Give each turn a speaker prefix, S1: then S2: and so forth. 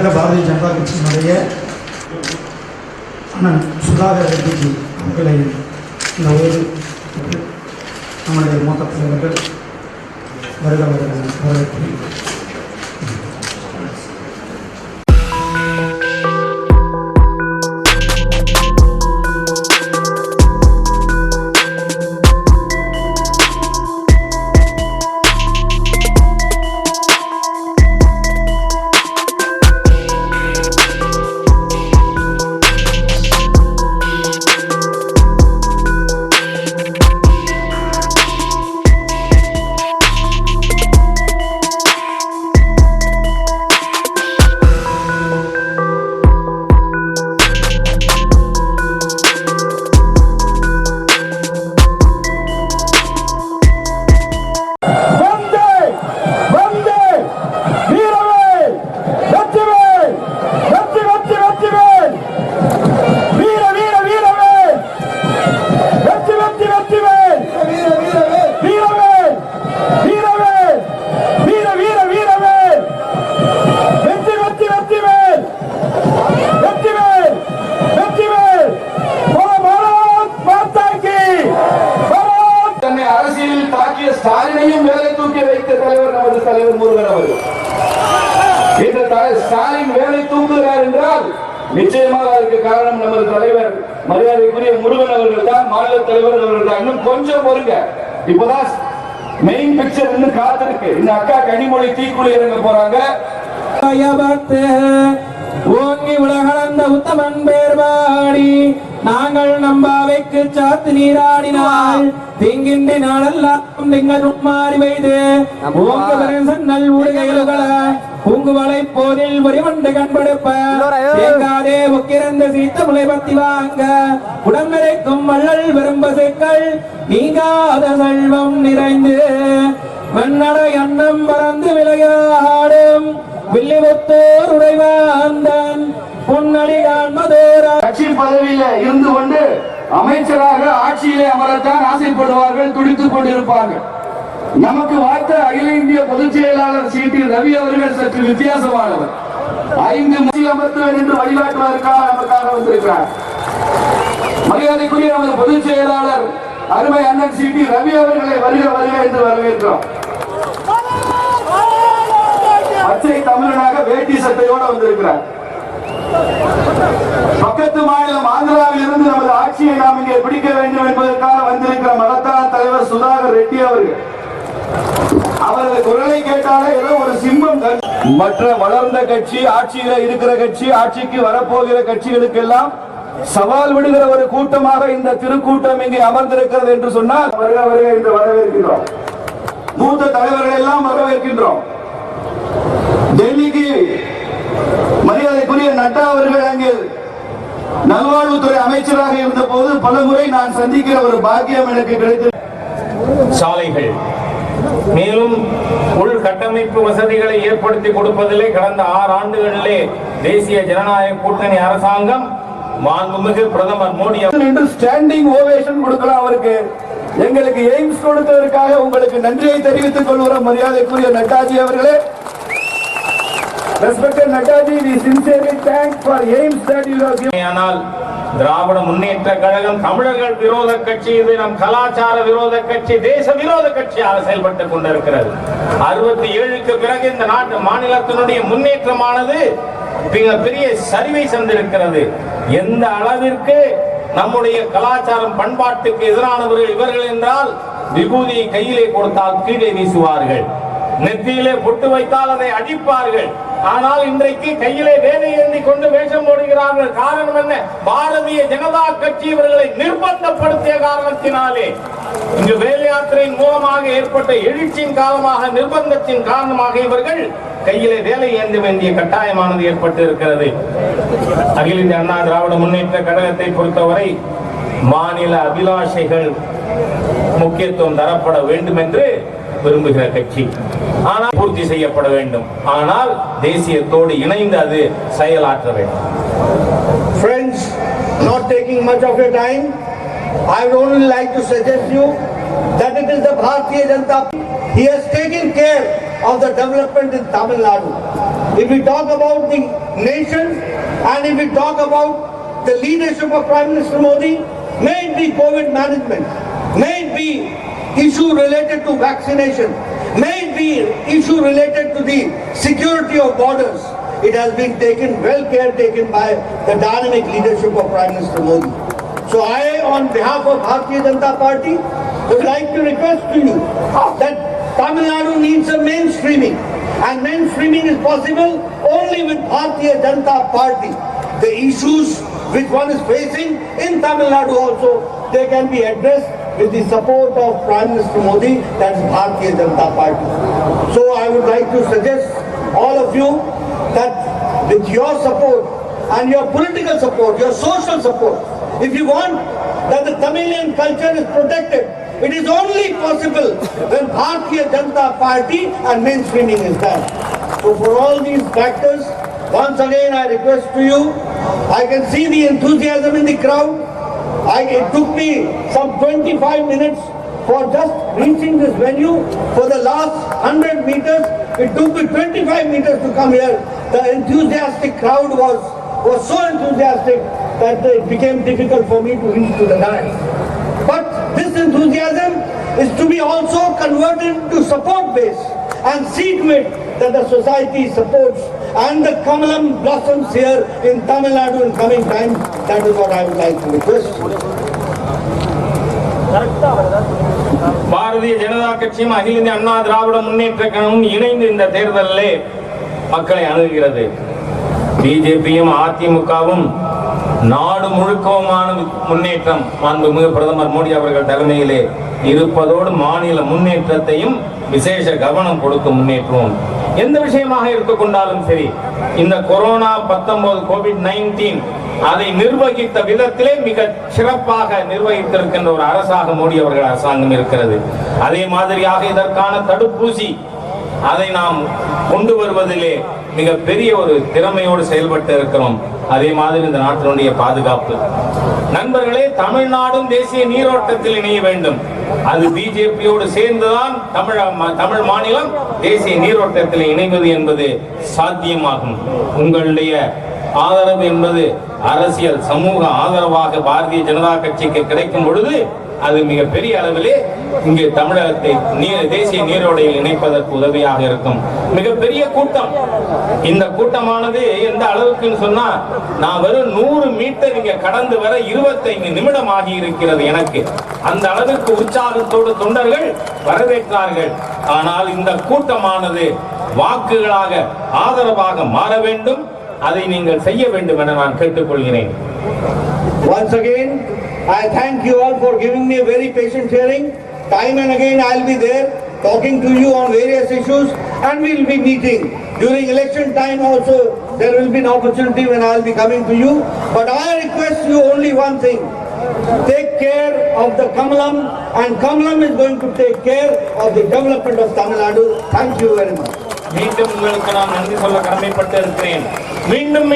S1: தமிழக பாரதிய ஜனதா கட்சியினுடைய அண்ணன் சுதாகர் ரெட்டிஜி அவர்களை இந்த ஒரு நம்முடைய மூத்த தலைவர்கள் வருக வரவேற்கிறேன்.
S2: ஸ்டாலினையும் வேலை தூக்கி வைத்த தலைவர் நமது தலைவர் முருகன் அவர்கள். இந்த ஸ்டாலின் வேலை தூக்குகிறார் என்றால் நிச்சயமாக அதற்கு காரணம் நமது தலைவர் மரியாதைக்குரிய முருகன் அவர்கள் தான், மாநில தலைவர் அவர்கள் தான். இன்னும் கொஞ்சம் பொறுங்க, இப்பதான் மெயின் பிக்சர் இன்னும் காத்திருக்கு. இந்த அக்கா கனிமொழி தீக்குழி இறங்க போறாங்க.
S3: ஓங்கி உலகளந்த உத்தமன் பேர்வாடி நாங்கள் நம்பாவைக்கு சாத்து நீராடினால் திங்கின்றி நாளெல்லாம் நீங்கள் உட்மாறி வைத்து நல் ஊடுகையிலுகள பூங்குவளை போதில் ஒருவண்டு கண்படுப்ப தேங்காதே ஒக்கிரந்த சீத்த முளை பத்தி வாங்க உடம்பெருக்கும் வள்ளல் விரும்பசைக்கள் நீங்காத செல்வம் நிறைந்து மன்னடை அன்னம் பறந்து விளையாடும் வில்லிபுத்தூர் உடைவாந்தன் பொன்னடிகான் மதுரா.
S2: கட்சி பதவியில இருந்து கொண்டு அமைச்சராக ஆட்சியிலே அமரத்தான் ஆசைப்படுவார்கள், துடித்துக் கொண்டிருப்பார்கள். நமக்கு வாய்த்த அகில இந்திய பொதுச் செயலாளர் சி.டி. ரவி அவர்கள் சற்று வித்தியாசமானவர். 5 முறை அமர்த்துவேன் என்று வழிகாட்டுவதற்காக நமக்காக வந்திருக்கிறார். மரியாதைக்குரிய நமது பொதுச் செயலாளர் அருமை அண்ணன் சி.டி. ரவி அவர்களை வருக வருக என்று வரவேற்கிறோம். பச்சை தமிழனாக வேட்டி சட்டையோடு வந்திருக்கிறார். பக்கத்து மாநிலம் ஆந்திராவில் இருந்து நமது ஆட்சியை நாம் இங்கே பிடிக்க வேண்டும் என்பதற்காக வந்திருக்கிற மகத்தான தலைவர் சுதாகர் ரெட்டி அவர்கள். அவரது குரலை கேட்டாலே ஏதோ ஒரு சிம்மம். மற்ற வளர்ந்த கட்சி, ஆட்சியில இருக்கிற கட்சி, ஆட்சிக்கு வரப்போகிற கட்சிகளுக்கெல்லாம் சவால் விடுகிற ஒரு கூட்டமாக இந்த திருக்கூட்டம் இங்கே அமர்ந்திருக்கிறது என்று சொன்னால் வருக வருக என்று வரவேற்கின்றோம். மூத்த தலைவர்கள் எல்லாம் வரவேற்கின்றோம். டெல்லிக்கு மரியாதைக்குரிய நட்டா அவர்கள் அங்கு நல்வாழ்வுத்துறை அமைச்சராக இருந்த போது பல முறை நான் சந்திக்கிற ஒரு பாக்கியம் எனக்கு கிடைத்தது.
S4: சாலைகள் மேலும் உள்கட்டமைப்பு வசதிகளை ஏற்படுத்தி கொடுப்பதிலே கடந்த 6 ஆண்டுகளிலே தேசிய ஜனநாயக கூட்டணி அரசாங்கம் மாண்புமிகு பிரதமர் மோடி
S2: என்று ஸ்டாண்டிங் ஓவேஷன் கொடுக்கலாம் அவருக்கு. எங்களுக்கு எய்ம்ஸ் கொடுத்ததற்காக உங்களுக்கு நன்றியை தெரிவித்துக் கொள்கிறோம் மரியாதைக்குரிய நட்டாஜி அவர்களே. Respected Nataji, we sincerely thank for aims that you have given.
S4: ஆனால் திராவிட முன்னேற்ற கழகம் தமிழர்கள் விரோத கட்சி, இது நம் கலாச்சார விரோத கட்சி, தேச விரோத கட்சியாக செயல்பட்டுக் கொண்டிருக்கிறது. 67க்கு பிறகு இந்த நாட்டு மாநிலத்தினுடைய முன்னேற்றமானது பெரிய சரிவை சந்திருக்கிறது. எந்த அளவிற்கு நம்முடைய கலாச்சாரம் பண்பாட்டுக்கு எதிரானவர்கள் இவர்கள் என்றால் விபூதியை கையிலே கொடுத்தால் கீழே வீசுவார்கள், நெத்தியிலே பொட்டு வைத்தால் அதை அடிப்பார்கள். ஆனால் இன்றைக்கு கையிலே வேலை ஏந்தி கொண்டு வேஷம் போடுகிறார்கள். காரணம் என்ன? பாரதிய ஜனதா கட்சி இவர்களை நிர்பந்தப்படுத்திய காரணத்தினாலே, இங்கு வேலை யாத்திரையின் மூலமாக ஏற்பட்ட எழுச்சியின் காரணமாக, நிர்பந்தத்தின் காரணமாக இவர்கள் கையிலே வேலை ஏந்த வேண்டிய கட்டாயமானது ஏற்பட்டு இருக்கிறது. அகில இந்திய அண்ணா திராவிட முன்னேற்ற கழகத்தை பொறுத்தவரை மாநில அபிலாஷைகள் முக்கியத்துவம் தரப்பட வேண்டும் என்று விரும்புகிற கட்சி, ஆனால் பூர்த்தி செய்யப்பட வேண்டும். ஆனால் தேசியத்தோடு இணைந்து அது செயலாற்ற வேண்டும்.
S5: Friends, not taking much of your time, I would only like to suggest you that it is the Bharatiya Janata. He has taken care of the development in Tamil Nadu. if we talk about the nation, and if we talk about the leadership of Prime Minister Modi, may it be COVID management, may it be issue related to vaccination, may it be issue related to the security of borders, it has been taken, well care taken by the dynamic leadership of Prime Minister Modi. So I, on behalf of Bharatiya Janata Party, would like to request to you that Tamil Nadu needs a mainstreaming, and mainstreaming is possible only with Bharatiya Janata Party. The issues which one is facing in Tamil Nadu also, they can be addressed with the support of Prime Minister Modi, that is Bharatiya Janata Party. So I would like to suggest all of you that with your support and your political support, your social support, if you want that the Tamilian culture is protected, it is only possible when Bharatiya Janata Party and mainstreaming is done. So for all these factors, once again I request to you, I can see the enthusiasm in the crowd. It took me some 25 minutes for just reaching this venue. For the last 100 meters, it took me 25 meters to come here. The enthusiastic crowd was so enthusiastic that it became difficult for me to reach to the dais. But this enthusiasm is to be also converted to support base and see to it that the society supports and the Kamalam blossoms here in Tamil Nadu in coming times. That is what I would like to request.
S4: Bharatiya Janata கட்சியும் அகில இந்திய அண்ணா திராவிட முன்னேற்ற கழகமும் இணைந்து இந்த தேர்தலிலே மக்களை அணுகுகிறது. பிஜேபியும் அதிமுகவும் நாடு முழுக்கவுமான முன்னேற்றம் மாண்புமிகு பிரதமர் மோடி அவர்கள் தலைமையிலே இருப்பதோடு மாநில முன்னேற்றத்தையும் விசேஷ கவனம் கொடுத்து முன்னேற்றுவோம். எந்த விஷயமாக எடுத்துக்கொண்டாலும் சரி, இந்த கொரோனா 19 கோவிட்-19 அதை நிர்வகித்த விதத்திலே மிக சிறப்பாக நிர்வகித்திருக்கின்ற ஒரு அரசாக மோடி அவர்கள் அரசாங்கம் இருக்கிறது. அதே மாதிரியாக இதற்கான தடுப்பூசி அதை நாம் கொண்டு வருவதிலே மிக பெரிய ஒரு திறமையோடு செயல்பட்டு இருக்கிறோம். அதே மாதிரி இந்த நாட்டினுடைய பாதுகாப்பு. நண்பர்களே, தமிழ்நாடும் தேசிய நீரோட்டத்தில் இணைய வேண்டும். அது பிஜேபியோடு சேர்ந்துதான் தமிழ் மாநிலம் தேசிய நீரோட்டத்தில் இணைவது என்பது சாத்தியமாகும். உங்களுடைய ஆதரவு என்பது அரசியல் சமூக ஆதரவாக பாரதிய ஜனதா கட்சிக்கு கிடைக்கும் பொழுது அது மிக பெரிய அளவிலே இங்கு தமிழகத்தை தேசிய நீரோடையில் இணைப்பதற்கு உதவியாக இருக்கும். மிகப்பெரிய கூட்டம். இந்த கூட்டமானது எந்த அளவுக்கு சொன்னா, நான் வெறும் 100 மீட்டர் இங்க கடந்து வர 25 நிமிடம் ஆகி இருக்கிறது எனக்கு. அந்த அளவுக்கு உற்சாகத்தோடு தொண்டர்கள் வரவேற்றார்கள். ஆனால் இந்த கூட்டமானது வாக்குகளாக ஆதரவாக மாற வேண்டும். அதை நீங்கள் செய்ய வேண்டும் என நான் கேட்டுக்கொள்கிறேன்.
S5: Once again, I thank you all for giving me a very patient hearing. Time and again I will be there talking to you on various issues, and we will be meeting. During election time also there will be an opportunity when I will be coming to you. But I request you only one thing. Take care of the Kamalam, and Kamalam is going to take care of the development of Tamil Nadu. Thank you very much.
S4: மீண்டும் உங்களுக்கு நான் நன்றி சொல்ல கடமைப்பட்டு இருக்கிறேன். மீண்டும்